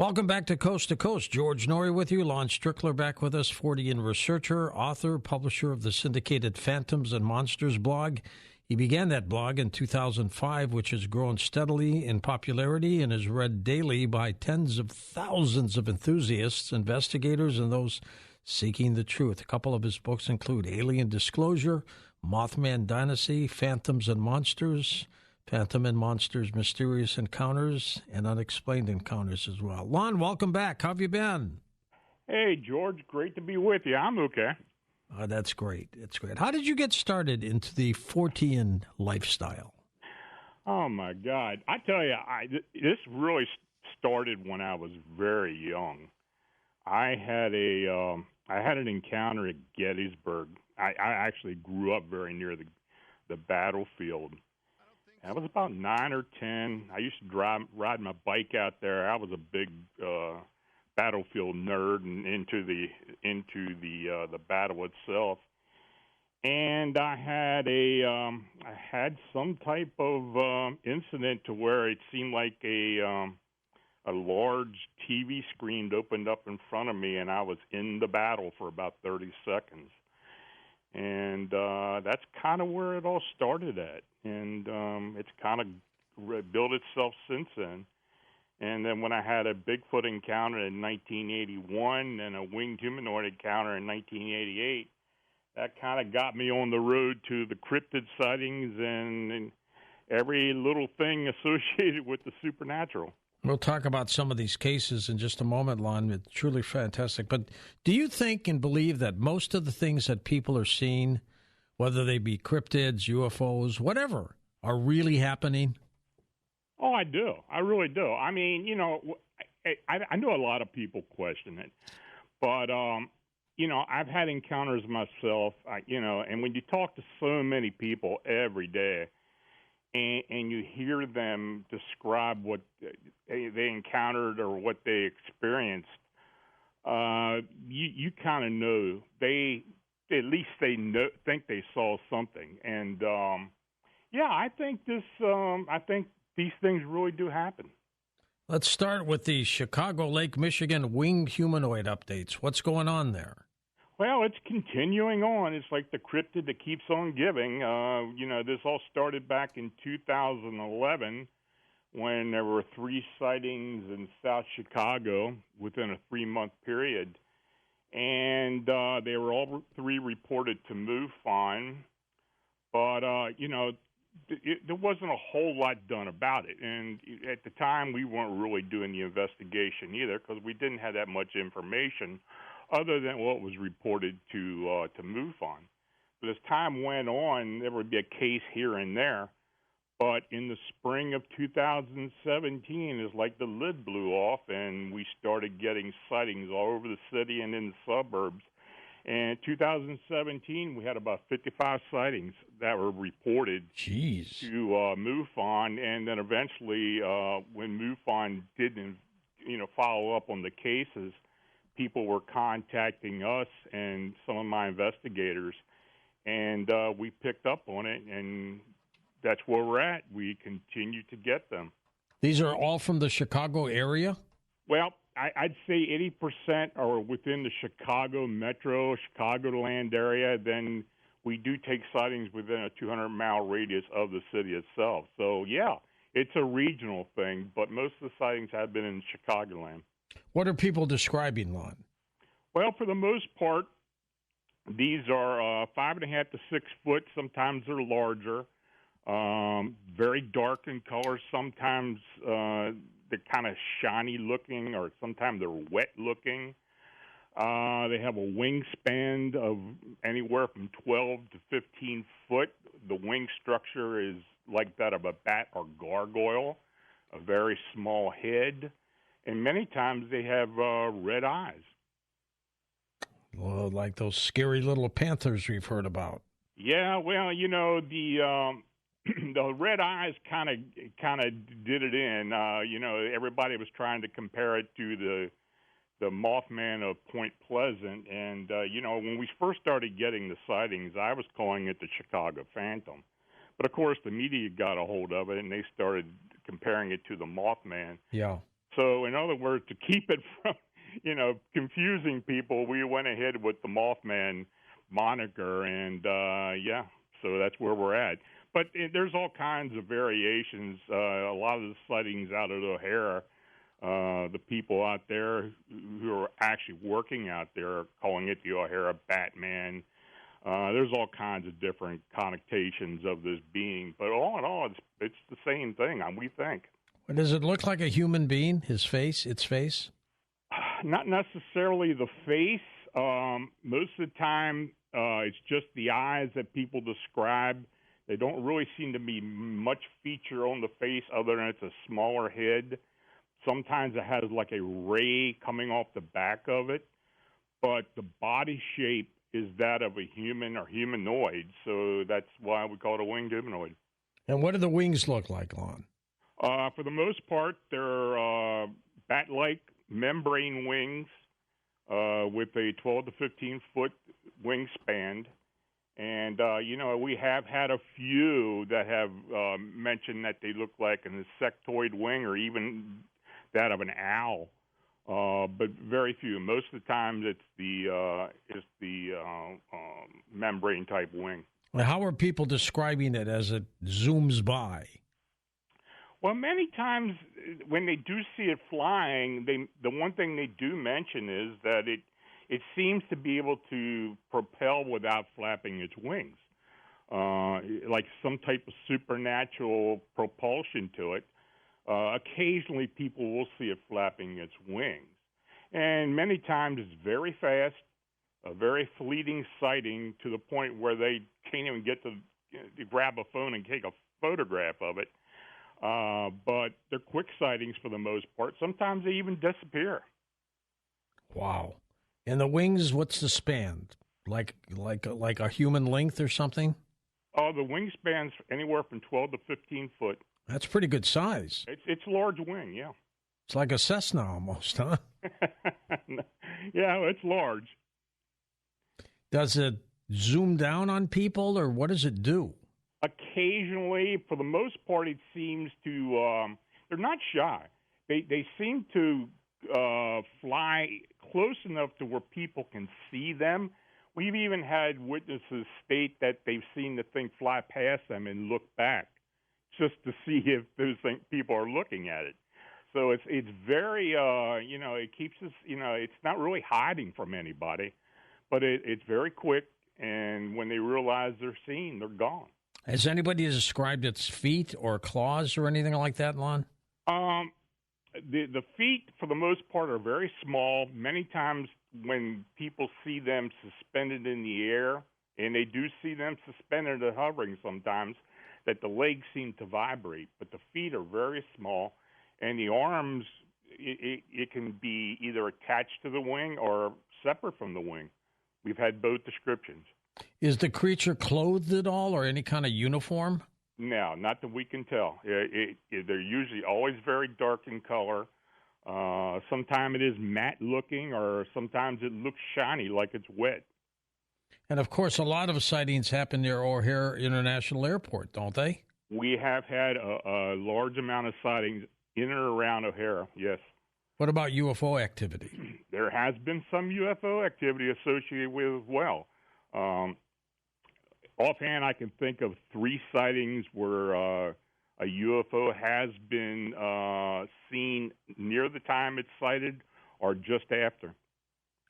Welcome back to Coast. George Norrie with you. Lon Strickler back with us, Fortean researcher, author, publisher of the syndicated Phantoms and Monsters blog. He began that blog in 2005, which has grown steadily in popularity and is read daily by tens of thousands of enthusiasts, investigators, and those seeking the truth. A couple of his books include Alien Disclosure, Mothman Dynasty, Phantoms and Monsters, Phantom and Monsters, Mysterious Encounters, and Unexplained Encounters as well. Lon, welcome back. How have you been? Hey, George. Great to be with you. I'm okay. That's great. It's great. How did you get started into the Fortean lifestyle? Oh, my God. I tell you, this really started when I was very young. I had an encounter at Gettysburg. I actually grew up very near the battlefield. I was about 9 or 10. I used to ride my bike out there. I was a big battlefield nerd and into the battle itself. And I had some type of incident to where it seemed like a large TV screen opened up in front of me, and I was in the battle for about 30 seconds. And that's kind of where it all started at. And it's kind of built itself since then. And then when I had a Bigfoot encounter in 1981 and a winged humanoid encounter in 1988, that kind of got me on the road to the cryptid sightings and every little thing associated with the supernatural. We'll talk about some of these cases in just a moment, Lon. It's truly fantastic. But do you think and believe that most of the things that people are seeing, whether they be cryptids, UFOs, whatever, are really happening? Oh, I do. I really do. I mean, I know a lot of people question it. But, I've had encounters myself, and when you talk to so many people every day, and you hear them describe what they encountered or what they experienced, you kind of know at least they think they saw something. And I think these things really do happen. Let's start with the Chicago, Lake Michigan winged humanoid updates. What's going on there? Well, it's continuing on. It's like the cryptid that keeps on giving. This all started back in 2011 when there were 3 sightings in South Chicago within a 3-month period. And they were all 3 reported to MUFON. But, there wasn't a whole lot done about it. And at the time, we weren't really doing the investigation either because we didn't have that much information other than what was reported to MUFON. But as time went on, there would be a case here and there. But in the spring of 2017, it's like the lid blew off, and we started getting sightings all over the city and in the suburbs. And in 2017, we had about 55 sightings that were reported to MUFON. And then eventually, when MUFON didn't, follow up on the cases, people were contacting us and some of my investigators, and we picked up on it, and that's where we're at. We continue to get them. These are all from the Chicago area? Well, I'd say 80% are within the Chicago metro, Chicagoland area. Then we do take sightings within a 200-mile radius of the city itself. So, yeah, it's a regional thing, but most of the sightings have been in Chicagoland. What are people describing, Lon? Well, for the most part, these are 5.5 to 6 foot. Sometimes they're larger, very dark in color. Sometimes they're kind of shiny looking, or sometimes they're wet looking. They have a wingspan of anywhere from 12 to 15 foot. The wing structure is like that of a bat or gargoyle, a very small head. And many times they have red eyes. Well, like those scary little panthers we've heard about. Yeah, well, the the red eyes kind of did it in. Everybody was trying to compare it to the Mothman of Point Pleasant. And, when we first started getting the sightings, I was calling it the Chicago Phantom. But, of course, the media got a hold of it, and they started comparing it to the Mothman. Yeah. So, in other words, to keep it from, confusing people, we went ahead with the Mothman moniker, and yeah, so that's where we're at. But there's all kinds of variations. A lot of the sightings out at O'Hare, the people out there who are actually working out there are calling it the O'Hare Batman. There's all kinds of different connotations of this being, but all in all, it's the same thing, we think. Does it look like a human being, his face, its face? Not necessarily the face. Most of the time, it's just the eyes that people describe. They don't really seem to be much feature on the face other than it's a smaller head. Sometimes it has like a ray coming off the back of it, but the body shape is that of a human or humanoid, so that's why we call it a winged humanoid. And what do the wings look like, Lon? For the most part, they're bat-like membrane wings with a 12 to 15-foot wingspan. And, we have had a few that have mentioned that they look like an insectoid wing or even that of an owl, but very few. Most of the time it's the membrane-type wing. Well, how are people describing it as it zooms by? Well, many times when they do see it flying, the one thing they do mention is that it seems to be able to propel without flapping its wings, like some type of supernatural propulsion to it. Occasionally, people will see it flapping its wings. And many times it's very fast, a very fleeting sighting to the point where they can't even get to grab a phone and take a photograph of it. But they're quick sightings for the most part. Sometimes they even disappear. Wow. And the wings, what's the span? Like a human length or something? Oh, the wingspan's anywhere from 12 to 15 foot. That's pretty good size. It's large wing, yeah. It's like a Cessna almost, huh? Yeah, it's large. Does it zoom down on people, or what does it do? Occasionally, for the most part, it seems to, they're not shy. They seem to fly close enough to where people can see them. We've even had witnesses state that they've seen the thing fly past them and look back just to see if those people are looking at it. So it's very, it keeps us, it's not really hiding from anybody, but it's very quick, and when they realize they're seen, they're gone. Has anybody described its feet or claws or anything like that, Lon? The feet, for the most part, are very small. Many times when people see them suspended in the air, and they do see them suspended or hovering sometimes, that the legs seem to vibrate, but the feet are very small, and the arms, it can be either attached to the wing or separate from the wing. We've had both descriptions. Is the creature clothed at all or any kind of uniform? No, not that we can tell. They're usually always very dark in color. Sometimes it is matte looking, or sometimes it looks shiny like it's wet. And, of course, a lot of sightings happen near O'Hare International Airport, don't they? We have had a large amount of sightings in and around O'Hare, yes. What about UFO activity? There has been some UFO activity associated with as well. Offhand, I can think of 3 sightings where a UFO has been seen near the time it's sighted or just after.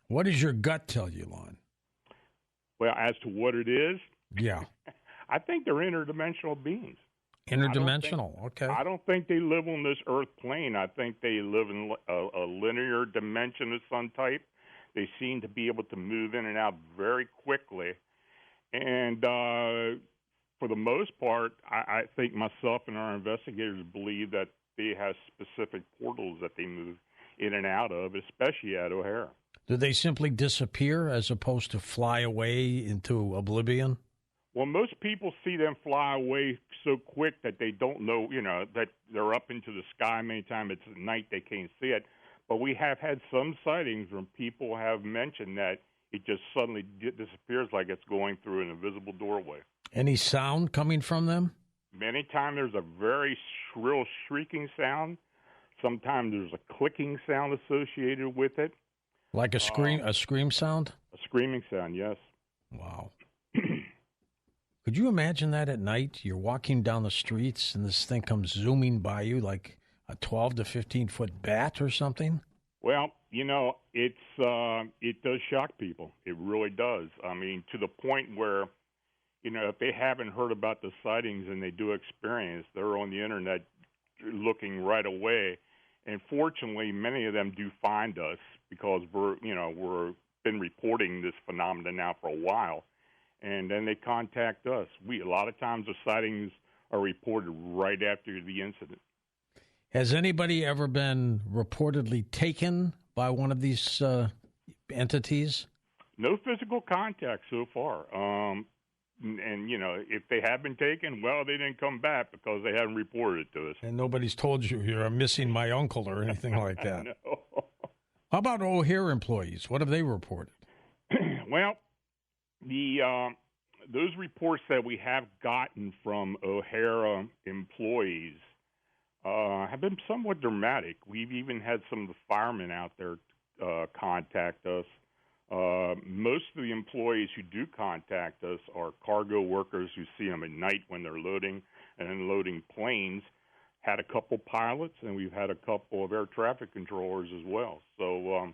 What does your gut tell you, Lon? Well, as to what it is? Yeah. I think they're interdimensional beings. Interdimensional, okay. I don't think they live on this Earth plane. I think they live in a linear dimension of some type. They seem to be able to move in and out very quickly. And for the most part, I think myself and our investigators believe that they have specific portals that they move in and out of, especially at O'Hare. Do they simply disappear as opposed to fly away into oblivion? Well, most people see them fly away so quick that they don't know, that they're up into the sky. Many times it's at night, they can't see it. But we have had some sightings where people have mentioned that it just suddenly disappears like it's going through an invisible doorway. Any sound coming from them? Many times there's a very shrill shrieking sound. Sometimes there's a clicking sound associated with it. Like a scream sound? A screaming sound, yes. Wow. Could you imagine that at night? You're walking down the streets and this thing comes zooming by you like a 12 to 15-foot bat or something? Well, it does shock people. It really does. I mean, to the point where, if they haven't heard about the sightings and they do experience, they're on the internet looking right away. And fortunately, many of them do find us because we're been reporting this phenomenon now for a while. And then they contact us. A lot of times the sightings are reported right after the incident. Has anybody ever been reportedly taken by one of these entities? No physical contact so far. If they have been taken, well, they didn't come back because they haven't reported it to us. And nobody's told you you're missing my uncle or anything like that. No. How about O'Hare employees? What have they reported? Well, those reports that we have gotten from O'Hare employees have been somewhat dramatic. We've even had some of the firemen out there contact us. Most of the employees who do contact us are cargo workers who see them at night when they're loading and unloading planes. Had a couple pilots, and we've had a couple of air traffic controllers as well. So,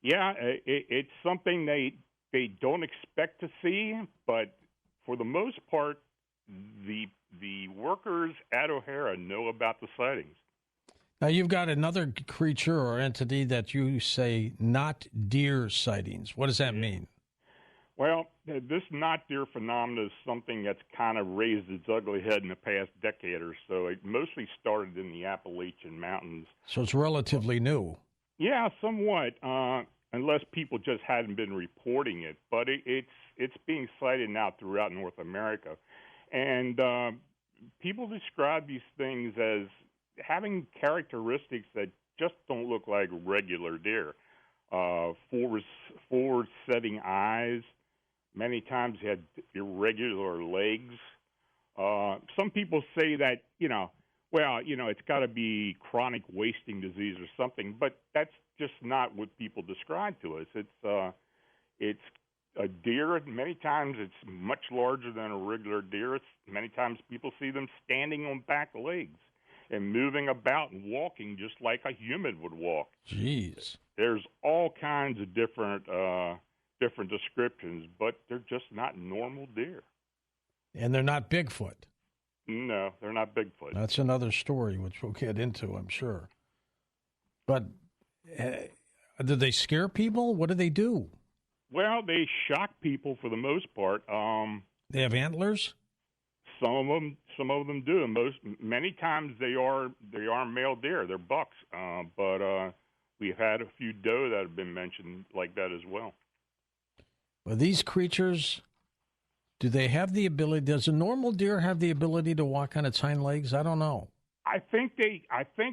it's something they don't expect to see, but for the most part, the workers at O'Hara know about the sightings. Now, you've got another creature or entity that you say not deer sightings. What does that mean? Well, this not deer phenomenon is something that's kind of raised its ugly head in the past decade or so. It mostly started in the Appalachian Mountains. So it's relatively new. Yeah, somewhat, unless people just hadn't been reporting it. But it's being sighted now throughout North America. And people describe these things as having characteristics that just don't look like regular deer. Forward-setting eyes. Many times they had irregular legs. Some people say that, it's got to be chronic wasting disease or something, but that's just not what people describe to us. It's a deer. Many times it's much larger than a regular deer. Many times people see them standing on back legs and moving about and walking just like a human would walk. Jeez. There's all kinds of different descriptions, but they're just not normal deer. And they're not Bigfoot. No, they're not Bigfoot. That's another story, which we'll get into, I'm sure. But do they scare people? What do they do? Well, they shock people for the most part. They have antlers? Some of them do. Many times they are male deer. They're bucks. But we've had a few doe that have been mentioned like that as well. Well, these creatures, do they have the ability? Does a normal deer have the ability to walk on its hind legs? I don't know. I think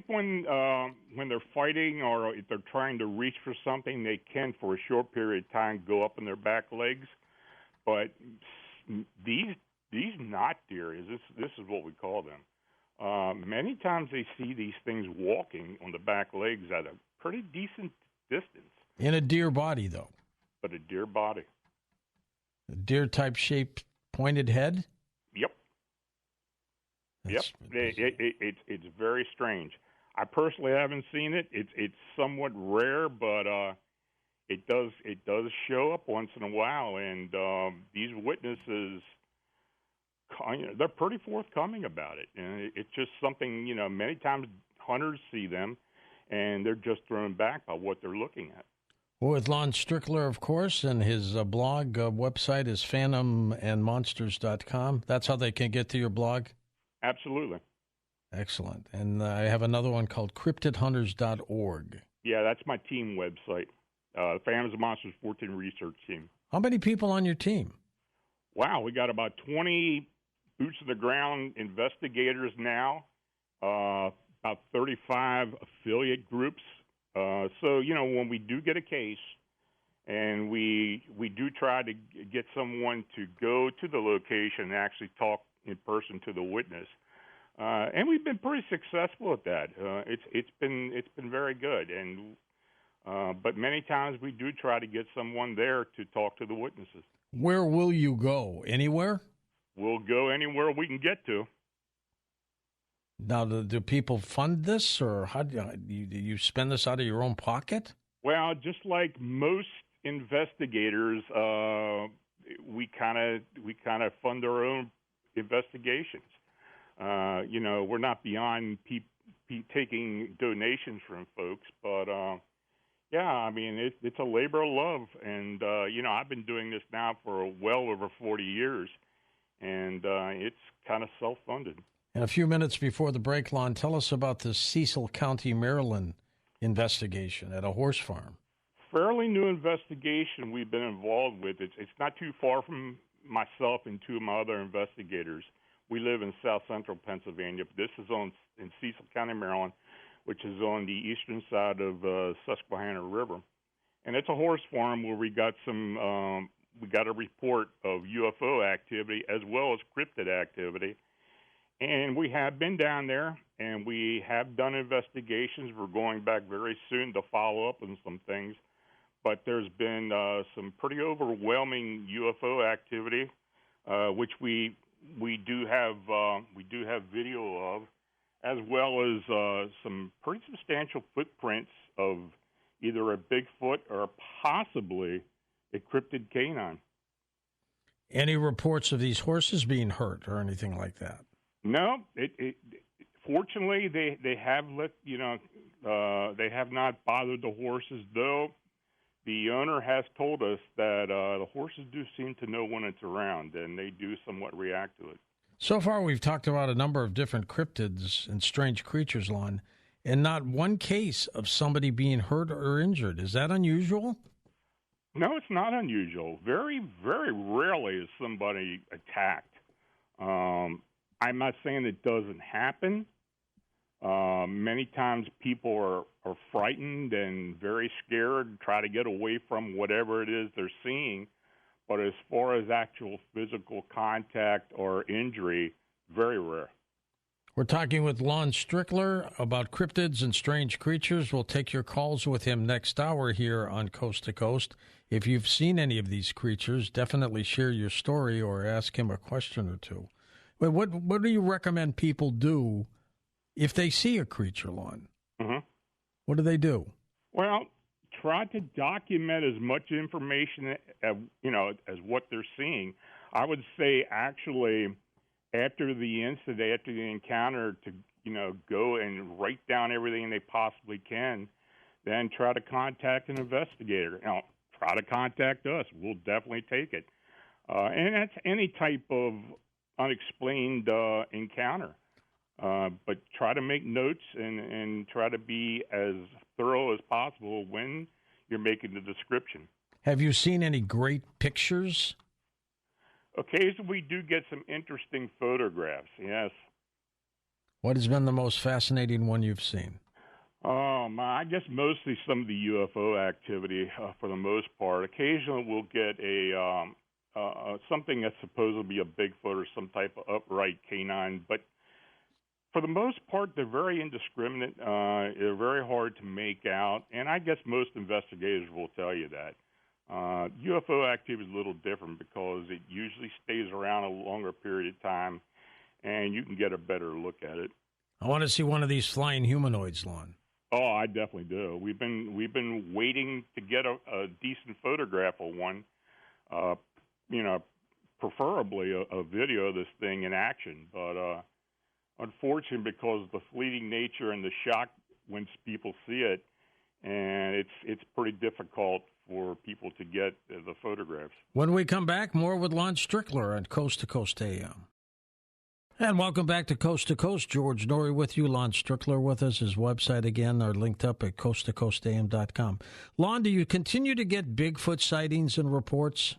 when they're fighting or if they're trying to reach for something, they can for a short period of time go up on their back legs. But these knot deer, this is what we call them. Many times they see these things walking on the back legs at a pretty decent distance. In a deer body, though. But a deer body. A deer-type shaped pointed head? Yep. It's very strange. I personally haven't seen it. It's somewhat rare, but it does show up once in a while. And these witnesses, they're pretty forthcoming about it. And it's just something, many times hunters see them, and they're just thrown back by what they're looking at. Well, with Lon Strickler, of course, and his blog website is phantomandmonsters.com. That's how they can get to your blog? Absolutely. Excellent. And I have another one called cryptidhunters.org. Yeah, that's my team website, Phantoms and Monsters 14 research team. How many people on your team? Wow, we got about 20 boots-on-the-ground investigators now, about 35 affiliate groups. So, when we do get a case and we do try to get someone to go to the location and actually talk in person to the witness, And we've been pretty successful at that. It's been very good, and but many times we do try to get someone there to talk to the witnesses. Where will you go? Anywhere? We'll go anywhere we can get to. Now, do people fund this, or how do you spend this out of your own pocket? Well, just like most investigators, we kind of fund our own investigations. We're not beyond taking donations from folks, but it's a labor of love, and I've been doing this now for well over 40 years, and it's kind of self-funded. And a few minutes before the break, Lon, tell us about the Cecil County, Maryland investigation at a horse farm. Fairly new investigation we've been involved with. It's not too far from myself and two of my other investigators. We live in south central Pennsylvania. This is in Cecil County, Maryland, which is on the eastern side of Susquehanna River. And it's a horse farm where we got a report of UFO activity as well as cryptid activity. And we have been down there, and we have done investigations. We're going back very soon to follow up on some things. But there's been some pretty overwhelming UFO activity, which we do have video of, as well as some pretty substantial footprints of either a Bigfoot or possibly a cryptid canine. Any reports of these horses being hurt or anything like that? No, fortunately they have they have not bothered the horses, though the owner has told us that the horses do seem to know when it's around, and they do somewhat react to it. So far, we've talked about a number of different cryptids and strange creatures, Lon, and not one case of somebody being hurt or injured. Is that unusual? No, it's not unusual. Very, very rarely is somebody attacked. I'm not saying it doesn't happen. Many times people are frightened and very scared, try to get away from whatever it is they're seeing. But as far as actual physical contact or injury, very rare. We're talking with Lon Strickler about cryptids and strange creatures. We'll take your calls with him next hour here on Coast to Coast. If you've seen any of these creatures, definitely share your story or ask him a question or two. But what do you recommend people do if they see a creature, Lon? Mm-hmm. What do they do? Well, try to document as much information as what they're seeing. I would say actually after the incident, after the encounter, to go and write down everything they possibly can, then try to contact an investigator. Now, try to contact us. We'll definitely take it. And that's any type of unexplained encounter. But try to make notes and try to be as thorough as possible when you're making the description. Have you seen any great pictures? Occasionally we do get some interesting photographs, yes. What has been the most fascinating one you've seen? I guess mostly some of the UFO activity for the most part. Occasionally we'll get something that's supposed to be a Bigfoot or some type of upright canine, but for the most part, they're very indiscriminate. They're very hard to make out, and I guess most investigators will tell you that. UFO activity is a little different because it usually stays around a longer period of time, and you can get a better look at it. I want to see one of these flying humanoids, Lon. Oh, I definitely do. We've been waiting to get a decent photograph of one. Preferably a video of this thing in action, but unfortunately, because of the fleeting nature and the shock when people see it, and it's pretty difficult for people to get the photographs. When we come back, more with Lon Strickler on Coast to Coast AM. And welcome back to Coast. George Norrie with you. Lon Strickler with us. His website, again, are linked up at coasttocoastam.com. Lon, do you continue to get Bigfoot sightings and reports?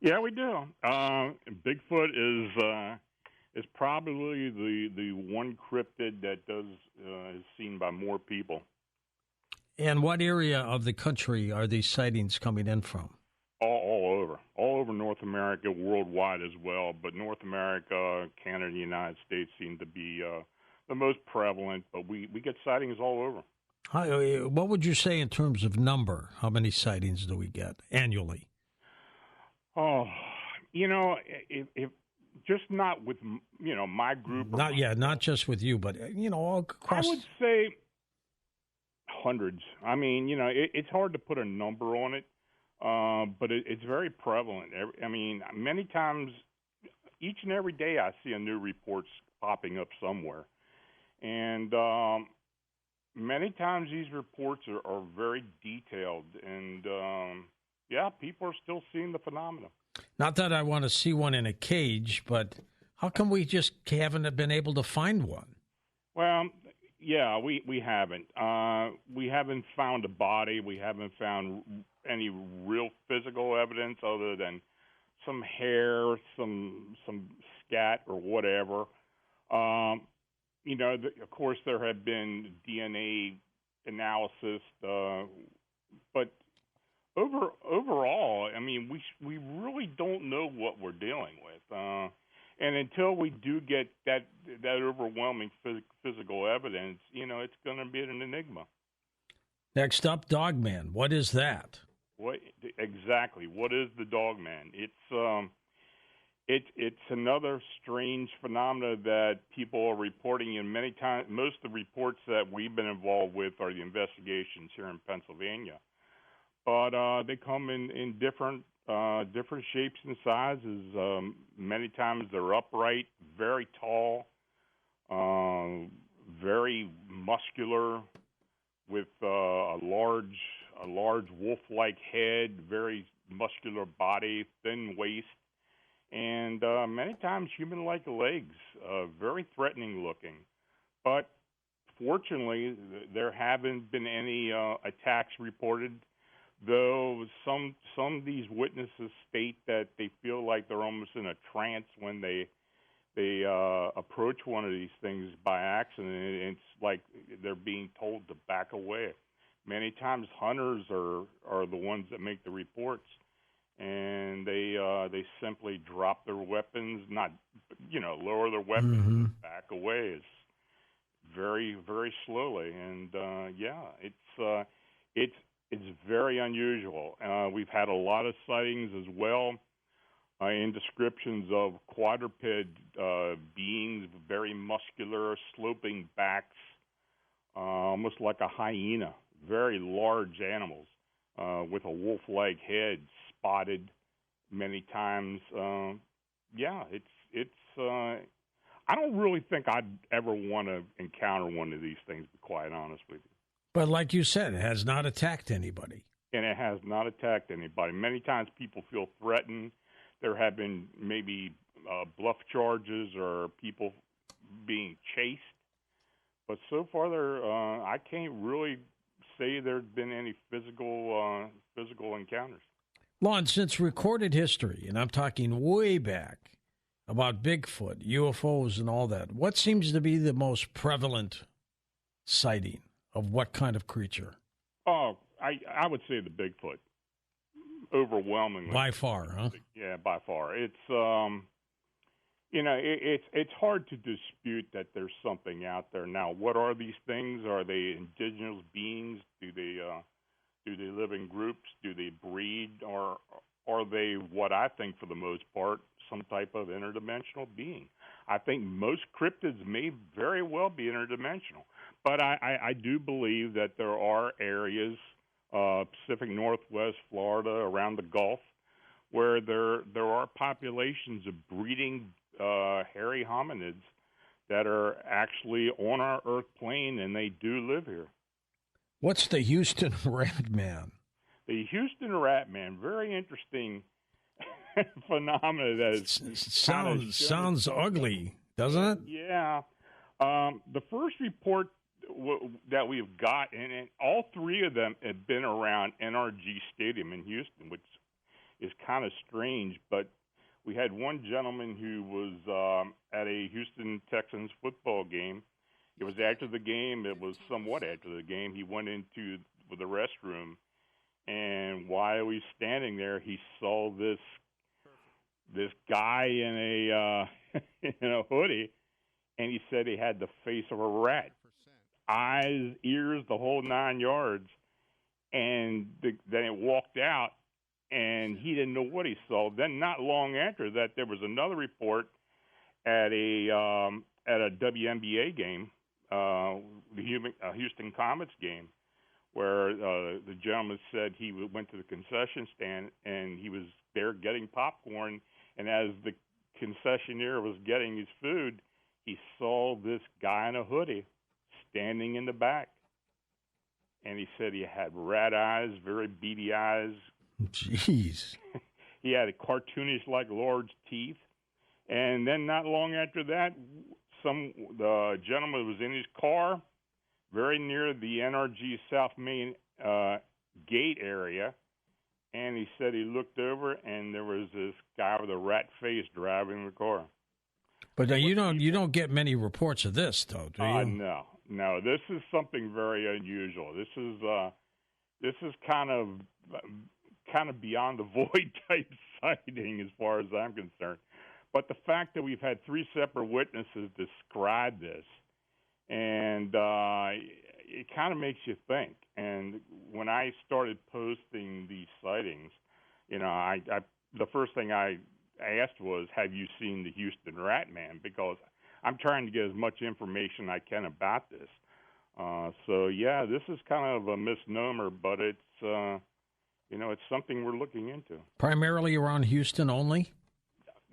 Yeah, we do. Bigfoot is probably the one cryptid that is seen by more people. And what area of the country are these sightings coming in from? All over North North America, worldwide as well. But North America, Canada, and the United States seem to be the most prevalent. But we get sightings all over. What would you say in terms of number? How many sightings do we get annually? Oh, if just not with my group. Not just with you, but all across. I would say hundreds. I mean, it's hard to put a number on it, but it's very prevalent. Many times, each and every day, I see a new reports popping up somewhere, and many times these reports are very detailed, and people are still seeing the phenomenon. Not that I want to see one in a cage, but how come we just haven't been able to find one? Well, we haven't. We haven't found a body. We haven't found any real physical evidence other than some hair, some scat or whatever. Of course, there have been DNA analysis, but overall, we really don't know what we're dealing with. And until we do get that overwhelming physical evidence, it's going to be an enigma. Next up, Dogman. What is that? What exactly? What is the Dogman? It's another strange phenomena that people are reporting. And many times, most of the reports that we've been involved with are the investigations here in Pennsylvania. But they come in different shapes and sizes. Many times they're upright, very tall, very muscular, with a large wolf-like head, very muscular body, thin waist, and many times human-like legs, very threatening looking. But fortunately, there haven't been any attacks reported. Though some of these witnesses state that they feel like they're almost in a trance when they approach one of these things by accident. It's like they're being told to back away. Many times hunters are the ones that make the reports, and they simply drop their weapons, not lower their weapons, back away. It's very, very slowly, and it's very unusual. We've had a lot of sightings as well in descriptions of quadruped beings, very muscular, sloping backs, almost like a hyena, very large animals with a wolf-like head, spotted many times. I don't really think I'd ever want to encounter one of these things, to be quite honest with you. But like you said, it has not attacked anybody. And it has not attacked anybody. Many times people feel threatened. There have been maybe bluff charges or people being chased. But so far, I can't really say there's been any physical encounters. Lon, since recorded history, and I'm talking way back, about Bigfoot, UFOs, and all that, what seems to be the most prevalent sighting of what kind of creature? Oh, I would say the Bigfoot, overwhelmingly. By far, huh? Yeah, by far. It's it's hard to dispute that there's something out there. Now, what are these things? Are they indigenous beings? Do they live in groups? Do they breed? Or are they, what I think for the most part, some type of interdimensional being? I think most cryptids may very well be interdimensional. But I do believe that there are areas, Pacific Northwest, Florida, around the Gulf, where there are populations of breeding hairy hominids that are actually on our Earth plane, and they do live here. What's the Houston Rat Man? The Houston Rat Man, very interesting phenomena. That sounds ugly, doesn't it? Yeah. The first report that we've got, and all three of them have been around NRG Stadium in Houston, which is kind of strange. But we had one gentleman who was at a Houston Texans football game. It was after the game. It was somewhat after the game. He went into the restroom, and while he was standing there, he saw this this guy in a in a hoodie, and he said he had the face of a rat, eyes, ears, the whole 9 yards. And then it walked out, and he didn't know what he saw. Then, not long after that, there was another report at a WNBA game, the Houston Comets game, where the gentleman said he went to the concession stand and he was there getting popcorn, and as the concessionaire was getting his food, he saw this guy in a hoodie standing in the back. And he said he had rat eyes, very beady eyes. Jeez. He had a cartoonish-like large teeth. And then not long after that, the gentleman was in his car very near the NRG South Main gate area, and he said he looked over, and there was this guy with a rat face driving the car. But you don't get many reports of this, though, do you? No. This is something very unusual. This is kind of beyond the void type sighting as far as I'm concerned. But the fact that we've had 3 separate witnesses describe this, and it kind of makes you think. And when I started posting these sightings, the first thing I asked was, have you seen the Houston Rat Man? Because I'm trying to get as much information I can about this. This is kind of a misnomer, but it's it's something we're looking into. Primarily around Houston only?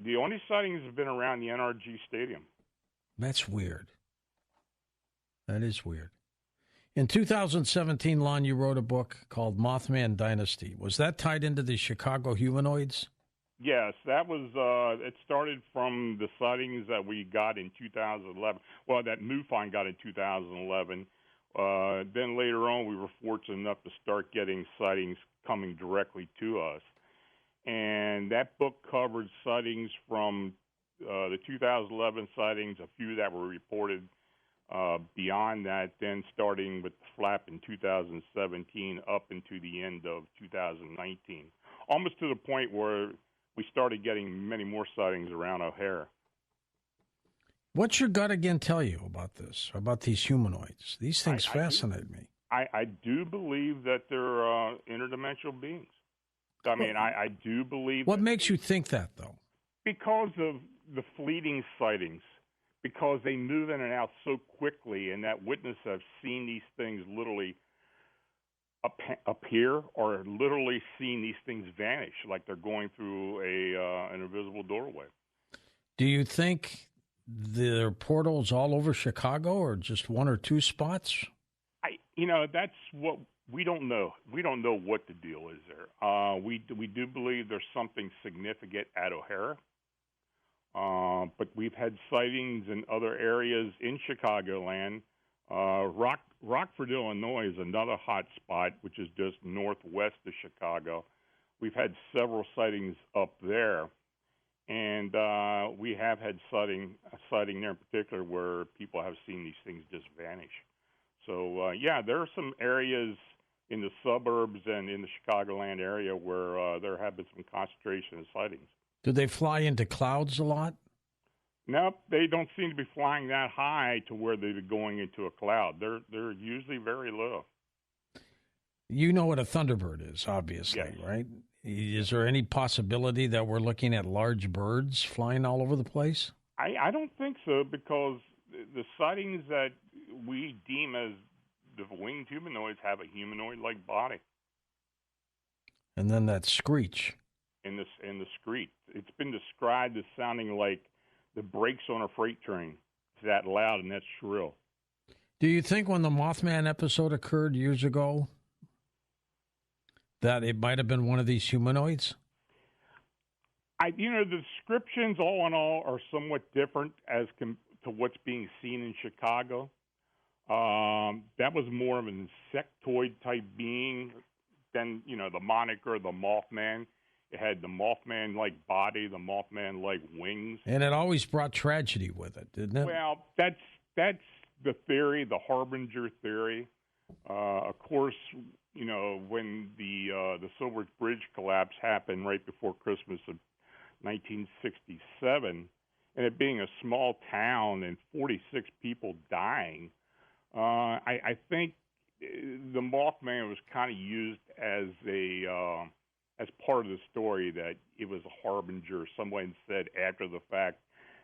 The only sightings have been around the NRG Stadium. That's weird. That is weird. In 2017, Lon, you wrote a book called Mothman Dynasty. Was that tied into the Chicago humanoids? Yes, that was. It started from the sightings that we got in 2011. Well, that MUFON got in 2011. Then later on, we were fortunate enough to start getting sightings coming directly to us. And that book covered sightings from the 2011 sightings, a few that were reported beyond that, then starting with the flap in 2017 up into the end of 2019, almost to the point where we started getting many more sightings around O'Hare. What's your gut again tell you about this, about these humanoids? These things fascinate me. I do believe that they're interdimensional beings. I do believe. What makes you think that, though? Because of the fleeting sightings, because they move in and out so quickly, and that witnesses have seen these things literally appear or literally seen these things vanish, like they're going through an invisible doorway. Do you think there are portals all over Chicago, or just 1 or 2 spots? That's what we don't know. We don't know what the deal is there. We do believe there's something significant at O'Hare, but we've had sightings in other areas in Chicagoland. Rockford, Illinois is another hot spot, which is just northwest of Chicago. We've had several sightings up there, and we have had a sighting there in particular where people have seen these things just vanish. So, there are some areas in the suburbs and in the Chicagoland area where there have been some concentration of sightings. Do they fly into clouds a lot? Nope, they don't seem to be flying that high to where they're going into a cloud. They're usually very low. You know what a thunderbird is, obviously, yes. Right? Is there any possibility that we're looking at large birds flying all over the place? I don't think so, because the sightings that we deem as the winged humanoids have a humanoid-like body. And then that screech. In the screech. It's been described as sounding like the brakes on a freight train. It's that loud and that shrill. Do you think when the Mothman episode occurred years ago that it might have been one of these humanoids? The descriptions, all in all, are somewhat different as to what's being seen in Chicago. That was more of an insectoid-type being than, the moniker, the Mothman. It had the Mothman-like body, the Mothman-like wings. And it always brought tragedy with it, didn't it? Well, that's the theory, the Harbinger theory. Of course, when the Silver Bridge collapse happened right before Christmas of 1967, and it being a small town and 46 people dying, I think the Mothman was kind of used as as part of the story, that it was a harbinger. Someone said after the fact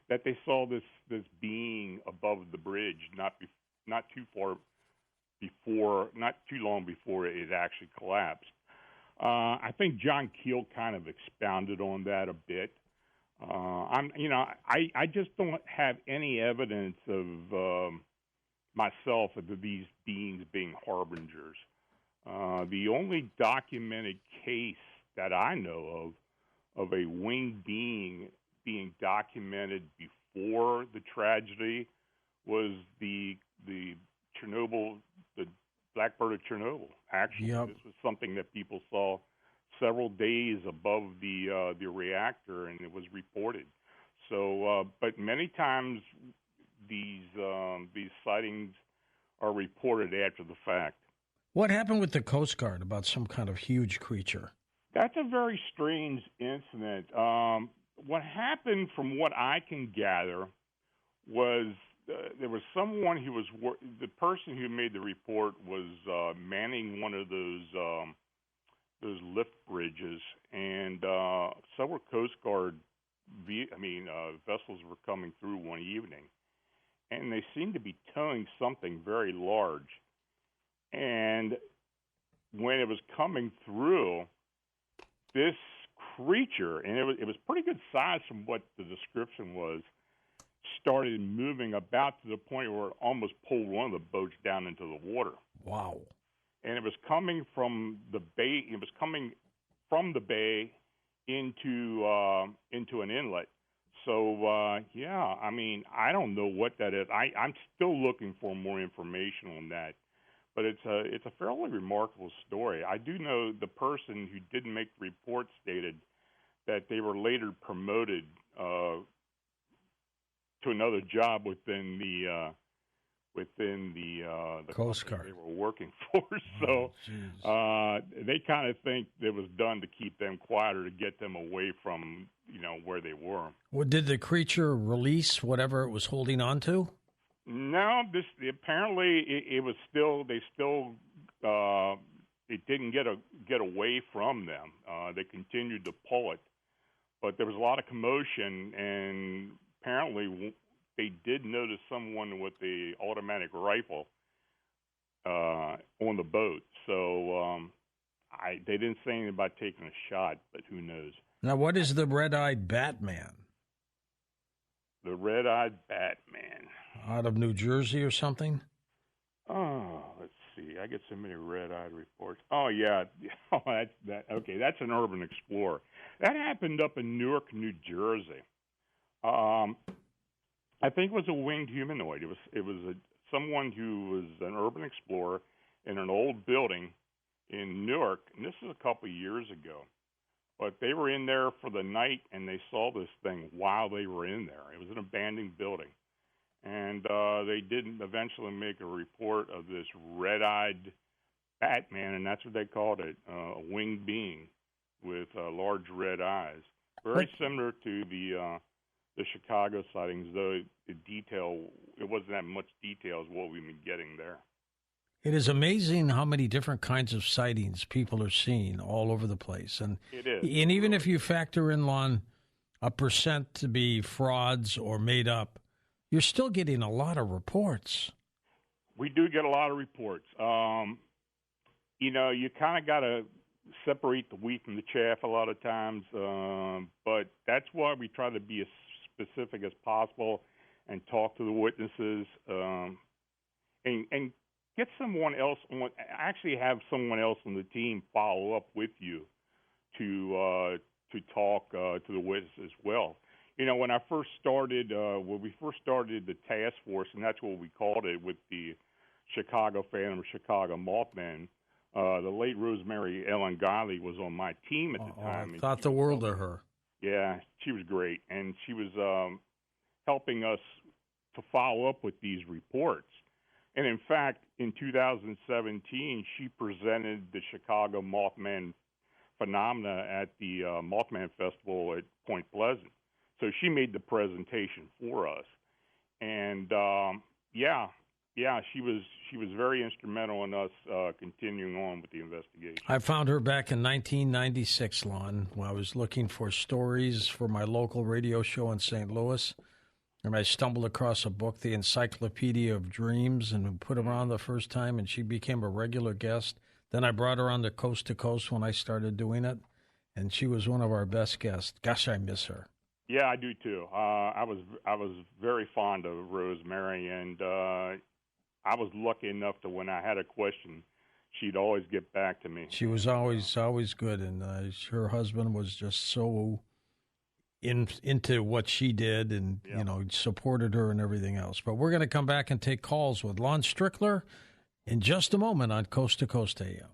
that they saw this being above the bridge, not too long before it actually collapsed. I think John Keel kind of expounded on that a bit. I just don't have any evidence of myself of these beings being harbingers. The only documented case that I know of a winged being being documented before the tragedy was the Chernobyl, the Blackbird of Chernobyl. Actually, This was something that people saw several days above the reactor, and it was reported. So, but many times these sightings are reported after the fact. What happened with the Coast Guard about some kind of huge creature? That's a very strange incident. What happened, from what I can gather, was there was someone who was the person who made the report was manning one of those lift bridges, and several Coast Guard vessels were coming through one evening, and they seemed to be towing something very large. And when it was coming through, this creature, and it was pretty good size from what the description was, started moving about to the point where it almost pulled one of the boats down into the water. Wow. And it was coming from the bay. It was coming from the bay into an inlet. So I don't know what that is. I'm still looking for more information on that. But it's a fairly remarkable story. I do know the person who didn't make the report stated that they were later promoted to another job within the Coast Guard they were working for. So they kind of think it was done to keep them quieter, to get them away from where they were. Well, did the creature release whatever it was holding on to? No, apparently it was still. They still. It didn't get away from them. They continued to pull it, but there was a lot of commotion, and apparently they did notice someone with the automatic rifle on the boat. So they didn't say anything about taking a shot, but who knows? Now, what is the red-eyed Batman? The red-eyed Batman. Out of New Jersey or something? Oh, let's see. I get so many red-eyed reports. Oh, yeah. Oh, okay, that's an urban explorer. That happened up in Newark, New Jersey. I think it was a winged humanoid. It was someone who was an urban explorer in an old building in Newark, and this is a couple of years ago. But they were in there for the night, and they saw this thing while they were in there. It was an abandoned building. And they did eventually make a report of this red-eyed Batman, and that's what they called it, a winged being with large red eyes. Very similar to the Chicago sightings, though it wasn't that much detail as what we've been getting there. It is amazing how many different kinds of sightings people are seeing all over the place. And it is. And even if you factor in, Lon, a percent to be frauds or made up, you're still getting a lot of reports. We do get a lot of reports. You kind of got to separate the wheat from the chaff a lot of times, but that's why we try to be as specific as possible and talk to the witnesses and get someone else on. Actually, have someone else on the team follow up with you to talk to the witnesses as well. When we first started the task force, and that's what we called it, with the Chicago Phantom, Chicago Mothman, the late Rosemary Ellen Godley was on my team at the time. I thought the world of her. Yeah, she was great, and she was helping us to follow up with these reports. And in fact, in 2017, she presented the Chicago Mothman phenomena at the Mothman Festival at Point Pleasant. So she made the presentation for us, and she was very instrumental in us continuing on with the investigation. I found her back in 1996, Lon, when I was looking for stories for my local radio show in St. Louis, and I stumbled across a book, The Encyclopedia of Dreams, and put her on the first time, and she became a regular guest. Then I brought her on to Coast when I started doing it, and she was one of our best guests. Gosh, I miss her. Yeah, I do too. I was very fond of Rosemary, and I was lucky enough to when I had a question, she'd always get back to me. She was always good, and her husband was just so into what she did, and supported her and everything else. But we're going to come back and take calls with Lon Strickler in just a moment on Coast to Coast AM.